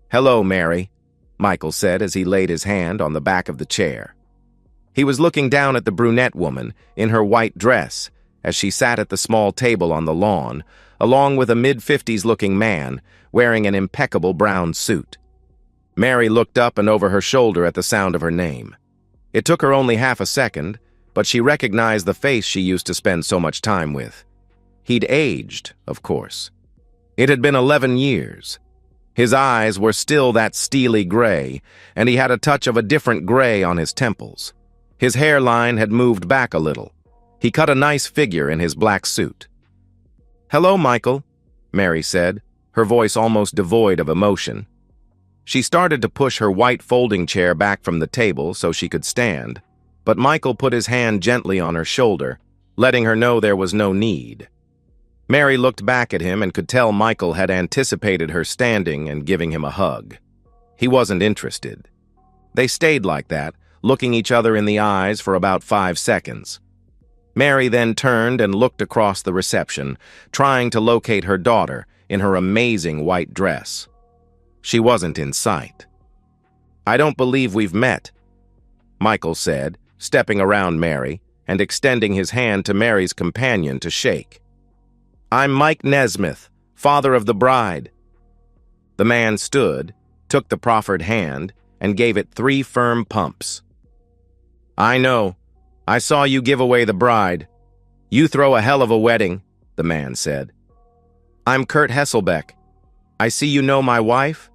"Hello, Mary," Michael said as he laid his hand on the back of the chair. He was looking down at the brunette woman in her white dress as she sat at the small table on the lawn, along with a mid-50s-looking man wearing an impeccable brown suit. Mary looked up and over her shoulder at the sound of her name. It took her only half a second, but she recognized the face she used to spend so much time with. He'd aged, of course. It had been 11 years. His eyes were still that steely gray, and he had a touch of a different gray on his temples. His hairline had moved back a little. He cut a nice figure in his black suit. "Hello, Michael," Mary said, her voice almost devoid of emotion. She started to push her white folding chair back from the table so she could stand, but Michael put his hand gently on her shoulder, letting her know there was no need. Mary looked back at him and could tell Michael had anticipated her standing and giving him a hug. He wasn't interested. They stayed like that, looking each other in the eyes for about 5 seconds. Mary then turned and looked across the reception, trying to locate her daughter in her amazing white dress. She wasn't in sight. "I don't believe we've met," Michael said, stepping around Mary and extending his hand to Mary's companion to shake. "I'm Mike Nesmith, father of the bride." The man stood, took the proffered hand, and gave it 3 firm pumps. "I know. I saw you give away the bride. You throw a hell of a wedding," the man said. "I'm Kurt Hesselbeck. I see you know my wife?"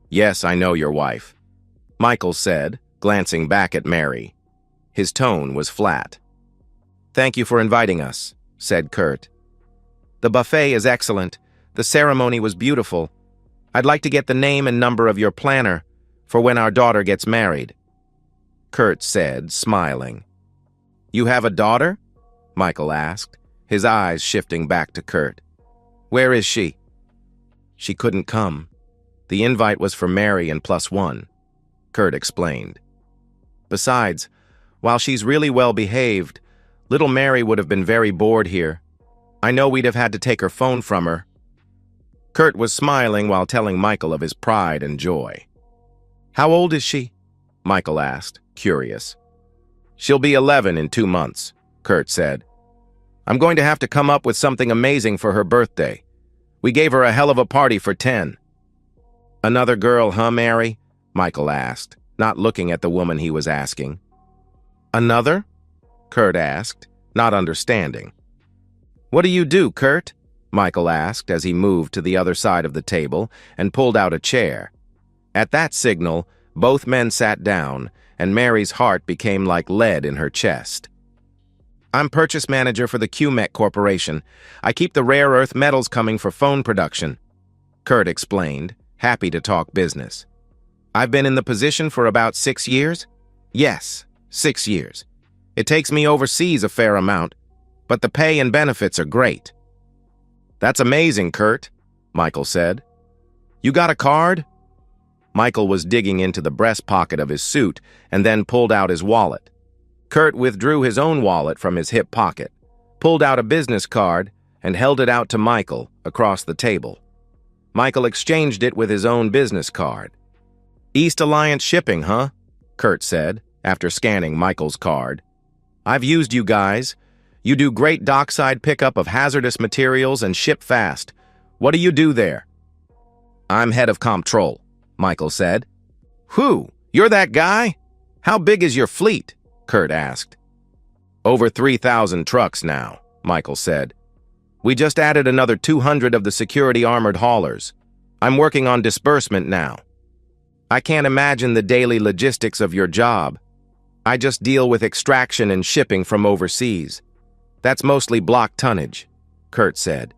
"Yes, I know your wife," Michael said, glancing back at Mary. His tone was flat. "Thank you for inviting us," said Kurt. "The buffet is excellent. The ceremony was beautiful. I'd like to get the name and number of your planner for when our daughter gets married," Kurt said, smiling. "You have a daughter?" Michael asked, his eyes shifting back to Kurt. "Where is she?" "She couldn't come. The invite was for Mary and +1, Kurt explained. "Besides, while she's really well behaved, little Mary would have been very bored here. I know we'd have had to take her phone from her." Kurt was smiling while telling Michael of his pride and joy. "How old is she?" Michael asked, curious. "She'll be 11 in 2 months, Kurt said. "I'm going to have to come up with something amazing for her birthday. We gave her a hell of a party for 10. "Another girl, huh, Mary?" Michael asked, not looking at the woman he was asking. "Another?" Kurt asked, not understanding. "What do you do, Kurt?" Michael asked as he moved to the other side of the table and pulled out a chair. At that signal, both men sat down, and Mary's heart became like lead in her chest. "I'm purchase manager for the QMEC Corporation. I keep the rare earth metals coming for phone production," Kurt explained, happy to talk business. "I've been in the position for about 6 years? Yes, 6 years. It takes me overseas a fair amount, but the pay and benefits are great." "That's amazing, Kurt," Michael said. "You got a card?" Michael was digging into the breast pocket of his suit and then pulled out his wallet. Kurt withdrew his own wallet from his hip pocket, pulled out a business card, and held it out to Michael across the table. Michael exchanged it with his own business card. "East Alliance Shipping, huh?" Kurt said, after scanning Michael's card. "I've used you guys. You do great dockside pickup of hazardous materials and ship fast. What do you do there?" "I'm head of Comptrol," Michael said. "Who? You're that guy? How big is your fleet?" Kurt asked. "Over 3,000 trucks now," Michael said. "We just added another 200 of the security armored haulers. I'm working on disbursement now. I can't imagine the daily logistics of your job. I just deal with extraction and shipping from overseas. That's mostly block tonnage," Kurt said.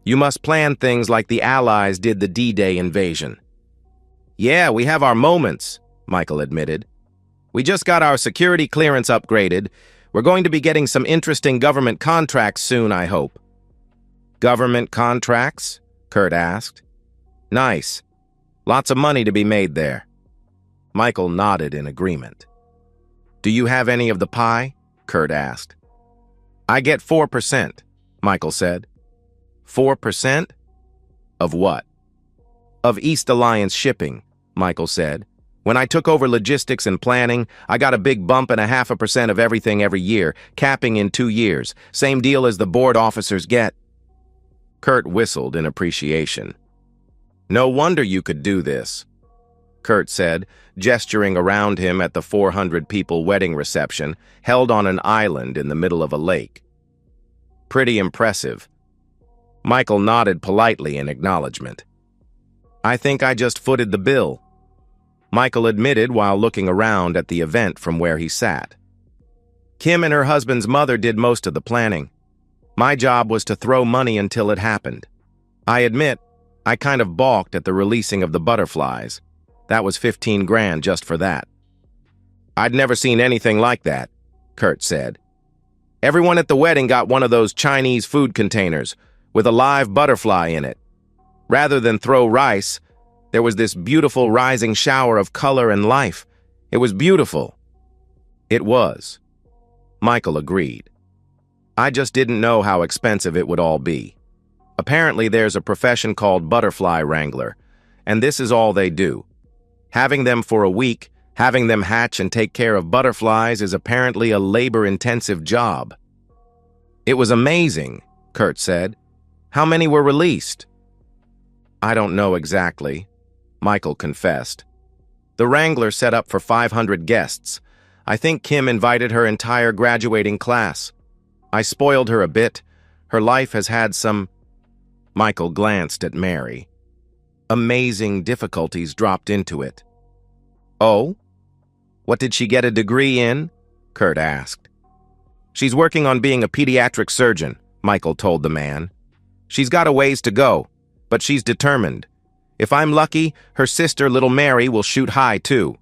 "You must plan things like the Allies did the D-Day invasion." "Yeah, we have our moments," Michael admitted. "We just got our security clearance upgraded. We're going to be getting some interesting government contracts soon, I hope." "Government contracts?" Kurt asked. "Nice. Lots of money to be made there." Michael nodded in agreement. "Do you have any of the pie?" Kurt asked. "I get 4%, Michael said. 4%? Of what?" Of East Alliance Shipping, Michael said. When I took over logistics and planning, I got a big bump and 0.5% of everything every year, capping in 2 years. Same deal as the board officers get. Kurt whistled in appreciation. No wonder you could do this, Kurt said, gesturing around him at the 400-people wedding reception held on an island in the middle of a lake. Pretty impressive. Michael nodded politely in acknowledgement. I think I just footed the bill, Michael admitted while looking around at the event from where he sat. Kim and her husband's mother did most of the planning. My job was to throw money until it happened. I admit, I kind of balked at the releasing of the butterflies. That was 15 grand just for that. I'd never seen anything like that, Kurt said. Everyone at the wedding got one of those Chinese food containers with a live butterfly in it. Rather than throw rice, there was this beautiful rising shower of color and life. It was beautiful. It was. Michael agreed. I just didn't know how expensive it would all be. Apparently there's a profession called butterfly wrangler, and this is all they do. Having them for a week, having them hatch and take care of butterflies is apparently a labor-intensive job. It was amazing, Kurt said. How many were released? I don't know exactly, Michael confessed. The Wrangler set up for 500 guests. I think Kim invited her entire graduating class. I spoiled her a bit. Her life has had some... Michael glanced at Mary. Amazing difficulties dropped into it. Oh? What did she get a degree in? Kurt asked. She's working on being a pediatric surgeon, Michael told the man. She's got a ways to go, but she's determined. If I'm lucky, her sister, little Mary, will shoot high, too.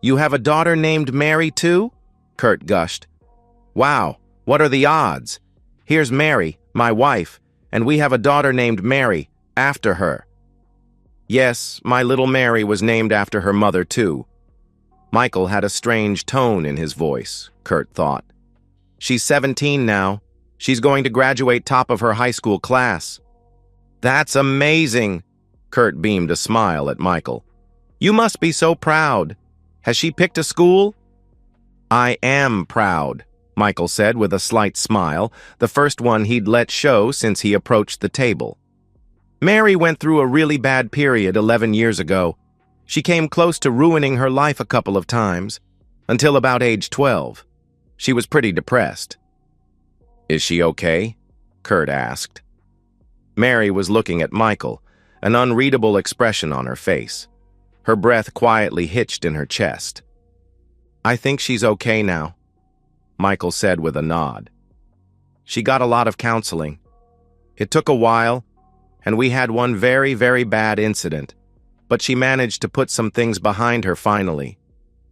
You have a daughter named Mary, too? Kurt gushed. Wow, what are the odds? Here's Mary, my wife, and we have a daughter named Mary, after her. Yes, my little Mary was named after her mother, too. Michael had a strange tone in his voice, Kurt thought. She's 17 now. She's going to graduate top of her high school class. That's amazing, Kurt beamed a smile at Michael. You must be so proud. Has she picked a school? I am proud, Michael said with a slight smile, the first one he'd let show since he approached the table. Mary went through a really bad period 11 years ago. She came close to ruining her life a couple of times, until about age 12. She was pretty depressed. Is she okay? Kurt asked. Mary was looking at Michael, an unreadable expression on her face. Her breath quietly hitched in her chest. I think she's okay now, Michael said with a nod. She got a lot of counseling. It took a while, and we had one very, very bad incident, but she managed to put some things behind her finally.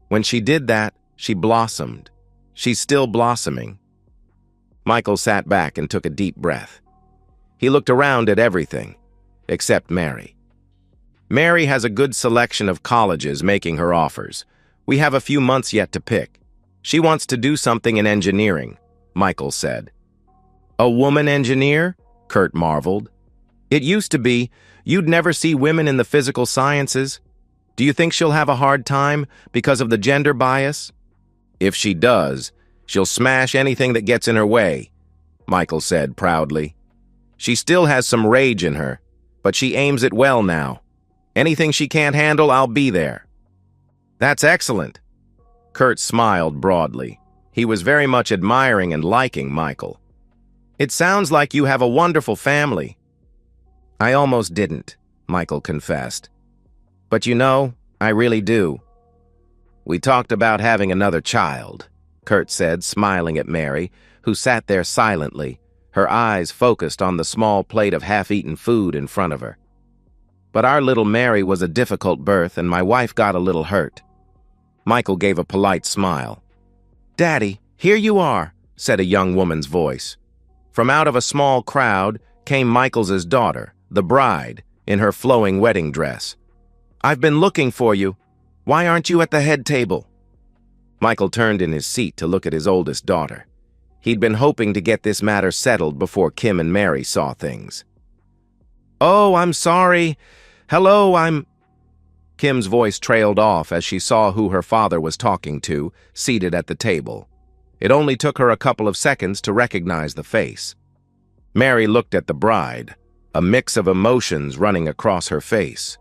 When she did that, she blossomed. She's still blossoming. Michael sat back and took a deep breath. He looked around at everything, except Mary. Mary has a good selection of colleges making her offers. We have a few months yet to pick. She wants to do something in engineering, Michael said. A woman engineer? Kurt marveled. It used to be. You'd never see women in the physical sciences. Do you think she'll have a hard time because of the gender bias? If she does, she'll smash anything that gets in her way, Michael said proudly. She still has some rage in her, but she aims it well now. Anything she can't handle, I'll be there. That's excellent. Kurt smiled broadly. He was very much admiring and liking Michael. It sounds like you have a wonderful family. I almost didn't, Michael confessed. But you know, I really do. We talked about having another child, Kurt said, smiling at Mary, who sat there silently, her eyes focused on the small plate of half-eaten food in front of her. But our little Mary was a difficult birth, and my wife got a little hurt. Michael gave a polite smile. Daddy, here you are, said a young woman's voice. From out of a small crowd came Michael's daughter, the bride, in her flowing wedding dress. I've been looking for you. Why aren't you at the head table? Michael turned in his seat to look at his oldest daughter. He'd been hoping to get this matter settled before Kim and Mary saw things. Oh, I'm sorry. Hello, Kim's voice trailed off as she saw who her father was talking to, seated at the table. It only took her a couple of seconds to recognize the face. Mary looked at the bride, a mix of emotions running across her face.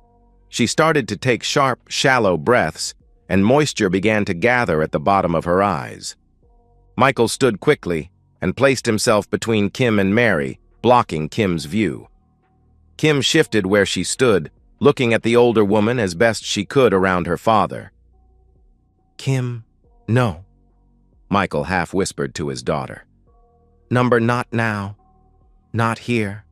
She started to take sharp, shallow breaths, and moisture began to gather at the bottom of her eyes. Michael stood quickly and placed himself between Kim and Mary, blocking Kim's view. Kim shifted where she stood, looking at the older woman as best she could around her father. "Kim, no," Michael half whispered to his daughter. "Number not now. Not here."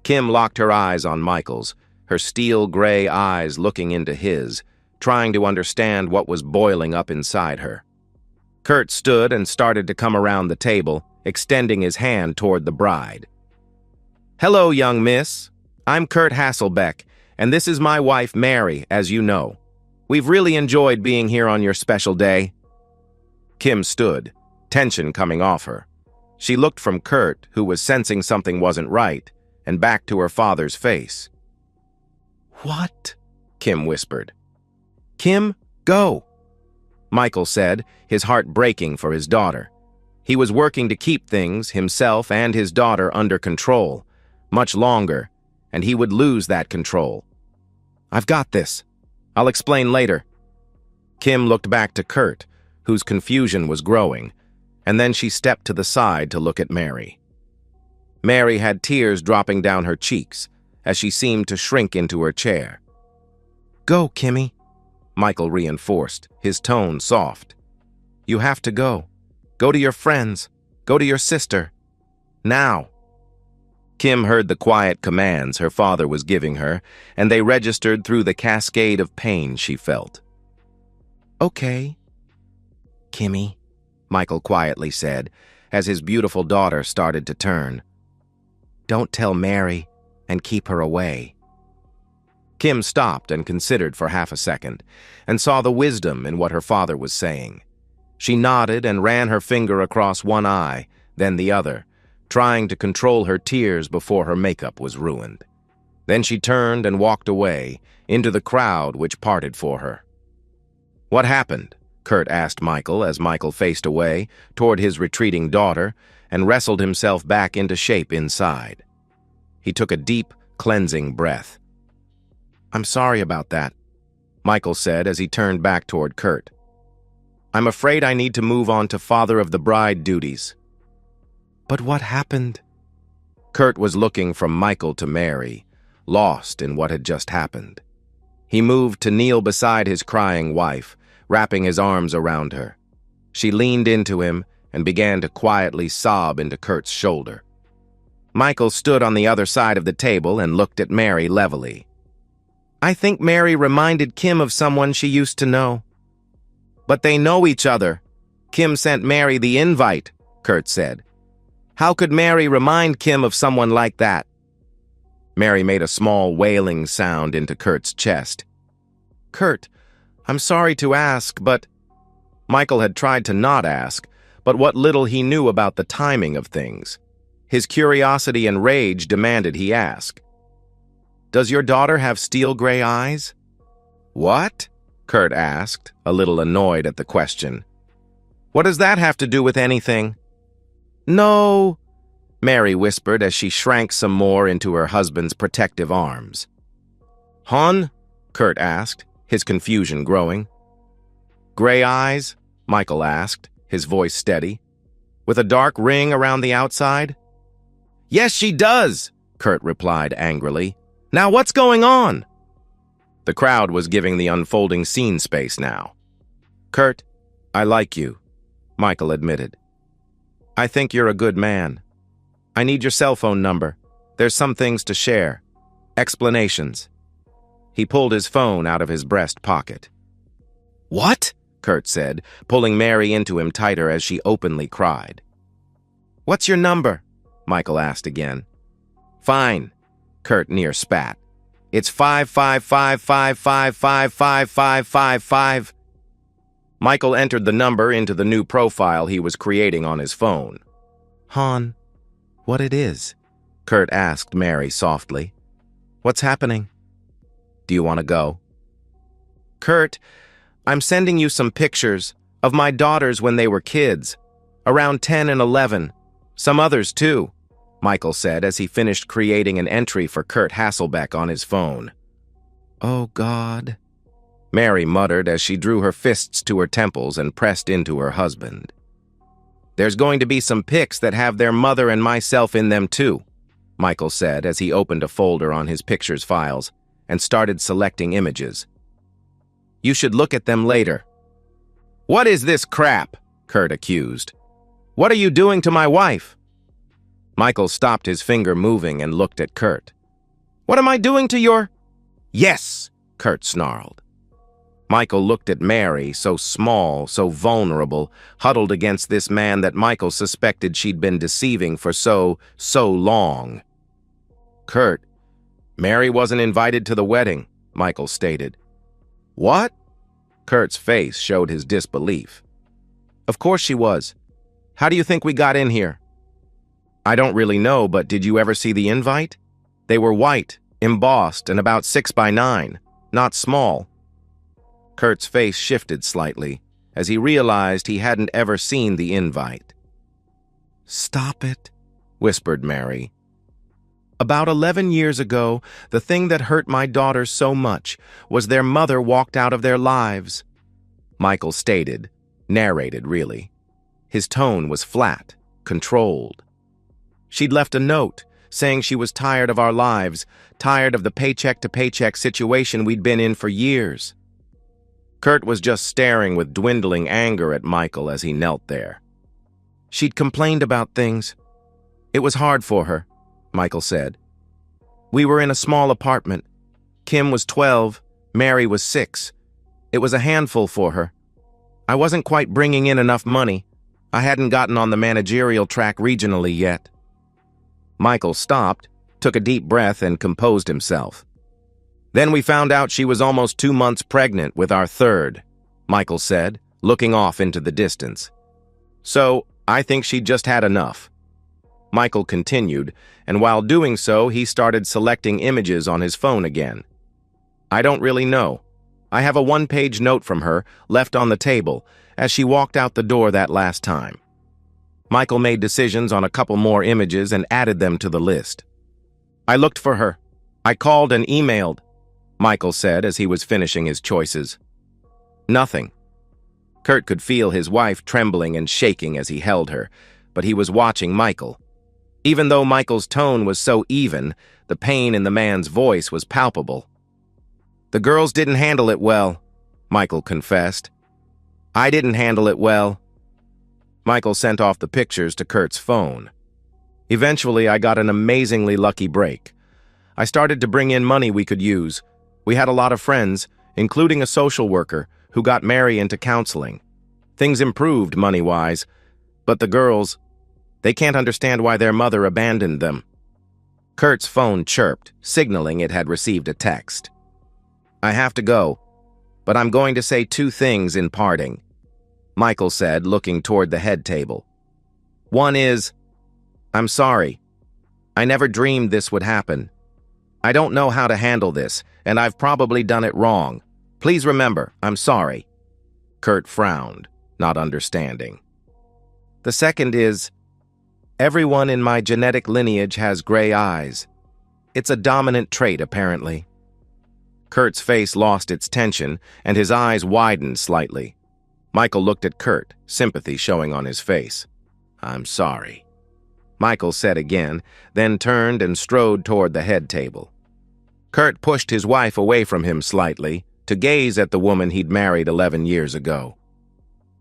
Kim locked her eyes on Michael's, her steel gray eyes looking into his, trying to understand what was boiling up inside her. Kurt stood and started to come around the table, extending his hand toward the bride. "Hello, young miss. I'm Kurt Hasselbeck, and this is my wife, Mary, as you know. We've really enjoyed being here on your special day." Kim stood, tension coming off her. She looked from Kurt, who was sensing something wasn't right, and back to her father's face. "What?" Kim whispered. "Kim, go," Michael said, his heart breaking for his daughter. He was working to keep things, himself and his daughter, under control, much longer, and he would lose that control. "I've got this. I'll explain later." Kim looked back to Kurt, whose confusion was growing, and then she stepped to the side to look at Mary. Mary had tears dropping down her cheeks as she seemed to shrink into her chair. "Go, Kimmy," Michael reinforced, his tone soft. "You have to go. Go to your friends. Go to your sister. Now." Kim heard the quiet commands her father was giving her, and they registered through the cascade of pain she felt. "Okay, Kimmy," Michael quietly said, as his beautiful daughter started to turn. "Don't tell Mary, and keep her away." Kim stopped and considered for half a second, and saw the wisdom in what her father was saying. She nodded and ran her finger across one eye, then the other, trying to control her tears before her makeup was ruined. Then she turned and walked away, into the crowd which parted for her. "What happened?" Kurt asked Michael as Michael faced away toward his retreating daughter and wrestled himself back into shape inside. He took a deep, cleansing breath. "I'm sorry about that," Michael said as he turned back toward Kurt. "I'm afraid I need to move on to father of the bride duties." "But what happened?" Kurt was looking from Michael to Mary, lost in what had just happened. He moved to kneel beside his crying wife, wrapping his arms around her. She leaned into him and began to quietly sob into Kurt's shoulder. Michael stood on the other side of the table and looked at Mary levelly. "I think Mary reminded Kim of someone she used to know." "But they know each other. Kim sent Mary the invite," Kurt said. "How could Mary remind Kim of someone like that?" Mary made a small wailing sound into Kurt's chest. "Kurt, I'm sorry to ask, but—" Michael had tried to not ask, but what little he knew about the timing of things. His curiosity and rage demanded he ask. "Does your daughter have steel gray eyes?" "What?" Kurt asked, a little annoyed at the question. "What does that have to do with anything?" "No," Mary whispered as she shrank some more into her husband's protective arms. "Hon?" Kurt asked, his confusion growing. "Gray eyes?" Michael asked, his voice steady. "With a dark ring around the outside?" "Yes, she does," Kurt replied angrily. "Now what's going on?" The crowd was giving the unfolding scene space now. "Kurt, I like you," Michael admitted. "I think you're a good man. I need your cell phone number. There's some things to share. Explanations." He pulled his phone out of his breast pocket. "What?" Kurt said, pulling Mary into him tighter as she openly cried. "What's your number?" Michael asked again. "Fine," Kurt near spat. "It's 55555555555." Michael entered the number into the new profile he was creating on his phone. "Hon, what it is?" Kurt asked Mary softly. "What's happening?" Do you want to go? Kurt, I'm sending you some pictures of my daughters when they were kids, around 10 and 11. Some others too, Michael said as he finished creating an entry for Kurt Hasselbeck on his phone. Oh, God, Mary muttered as she drew her fists to her temples and pressed into her husband. There's going to be some pics that have their mother and myself in them too, Michael said as he opened a folder on his pictures files and started selecting images. You should look at them later. What is this crap? Kurt accused. What are you doing to my wife? Michael stopped his finger moving and looked at Kurt. What am I doing to your... Yes, Kurt snarled. Michael looked at Mary, so small, so vulnerable, huddled against this man that Michael suspected she'd been deceiving for so long. Kurt, Mary wasn't invited to the wedding, Michael stated. What? Kurt's face showed his disbelief. Of course she was. How do you think we got in here? I don't really know, but did you ever see the invite? They were white, embossed, and about 6 by 9, not small. Kurt's face shifted slightly as he realized he hadn't ever seen the invite. Stop it, whispered Mary. About 11 years ago, the thing that hurt my daughters so much was their mother walked out of their lives. Michael stated, narrated really. His tone was flat, controlled. She'd left a note saying she was tired of our lives, tired of the paycheck-to-paycheck situation we'd been in for years. Kurt was just staring with dwindling anger at Michael as he knelt there. She'd complained about things. It was hard for her, Michael said. We were in a small apartment. Kim was 12, Mary was 6. It was a handful for her. I wasn't quite bringing in enough money. I hadn't gotten on the managerial track regionally yet. Michael stopped, took a deep breath, and composed himself. Then we found out she was almost 2 months pregnant with our third, Michael said, looking off into the distance. So, I think she'd just had enough. Michael continued, and while doing so, he started selecting images on his phone again. I don't really know. I have a 1-page note from her left on the table as she walked out the door that last time. Michael made decisions on a couple more images and added them to the list. I looked for her. I called and emailed, Michael said as he was finishing his choices. Nothing. Kurt could feel his wife trembling and shaking as he held her, but he was watching Michael. Even though Michael's tone was so even, the pain in the man's voice was palpable. The girls didn't handle it well, Michael confessed. I didn't handle it well. Michael sent off the pictures to Kurt's phone. Eventually, I got an amazingly lucky break. I started to bring in money we could use. We had a lot of friends, including a social worker, who got Mary into counseling. Things improved money-wise, but the girls, they can't understand why their mother abandoned them. Kurt's phone chirped, signaling it had received a text. I have to go, but I'm going to say 2 things in parting, Michael said, looking toward the head table. One is, I'm sorry. I never dreamed this would happen. I don't know how to handle this, and I've probably done it wrong. Please remember, I'm sorry. Kurt frowned, not understanding. The second is, everyone in my genetic lineage has gray eyes. It's a dominant trait, apparently. Kurt's face lost its tension, and his eyes widened slightly. Michael looked at Kurt, sympathy showing on his face. I'm sorry, Michael said again, then turned and strode toward the head table. Kurt pushed his wife away from him slightly to gaze at the woman he'd married 11 years ago.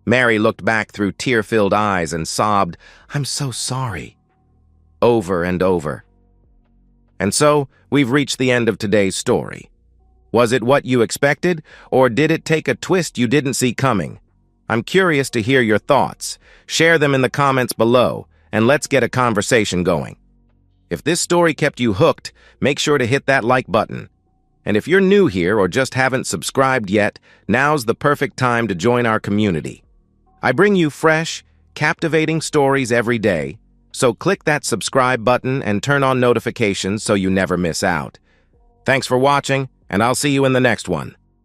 Mary looked back through tear-filled eyes and sobbed, I'm so sorry, over and over. And so, we've reached the end of today's story. Was it what you expected, or did it take a twist you didn't see coming? I'm curious to hear your thoughts. Share them in the comments below, and let's get a conversation going. If this story kept you hooked, make sure to hit that like button. And if you're new here or just haven't subscribed yet, now's the perfect time to join our community. I bring you fresh, captivating stories every day, so click that subscribe button and turn on notifications so you never miss out. Thanks for watching, and I'll see you in the next one.